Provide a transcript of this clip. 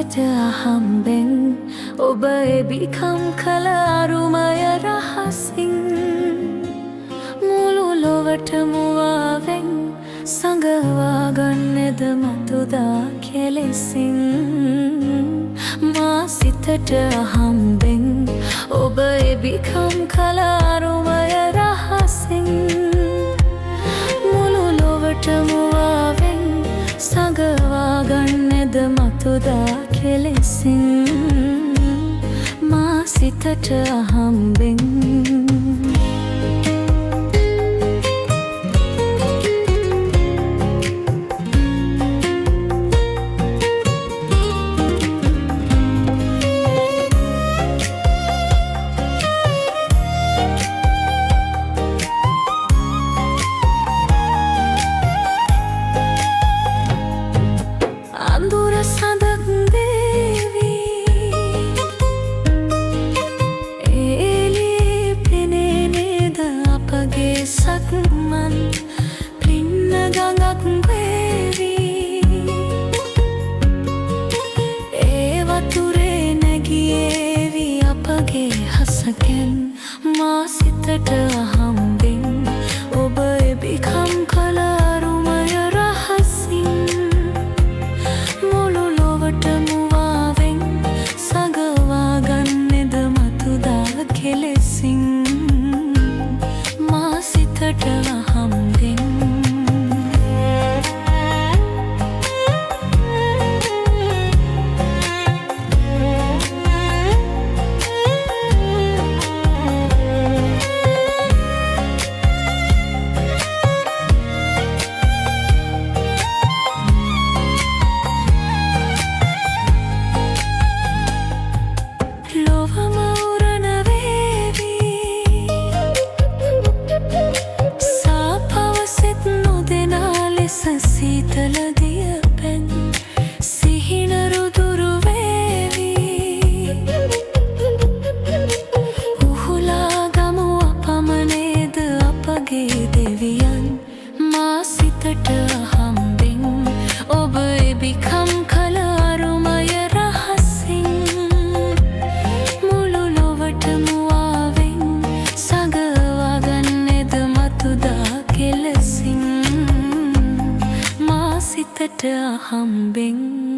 සිතට අහම්බෙන් ඔබ එබිකම් කළ අරුමය රහසින් මුළු ලොවටම වාවෙන් සඟවා ගන්නෙද මතුදා කෙලෙසින් මා සිතට අහම්බෙන් ඔබ එබිකම් කළ අරුමය රහසින් මුළු ලොවටම වාවෙන් සඟවා ගන්නෙද මතුදා කෙලෙසින් මා සිතට අහම්බෙන් අඳුර සඳක් දේවී එළියේ පෙනේ නේද අපගේ සක්මන් පින්න ගඟක් වේවී ඒ වතුරේ නැගියේවි අපගේ හසකෙන් මා සිතට අහම්බෙන් ඔබ එබිකම් කළ අරුමය රහසින් මුළු ලොවටම වාවෙන් සඟවා ගන්නෙද මතුදා කෙලෙසින් මා සිතට අහම්බෙන් සීතල දියපෙන් සිහිනරු දුරු වේවි උහුලා ගමු අපමණේද අපගේ දෙවියන් මා සිතට අහම්බෙන් ඔබ එබිකම් කළ අරුමය රහසින් මුළු ලොවටම වාවෙන් සඟවා ගන්නෙද මතුදා කෙලෙසින් සිතට අහම්බෙන්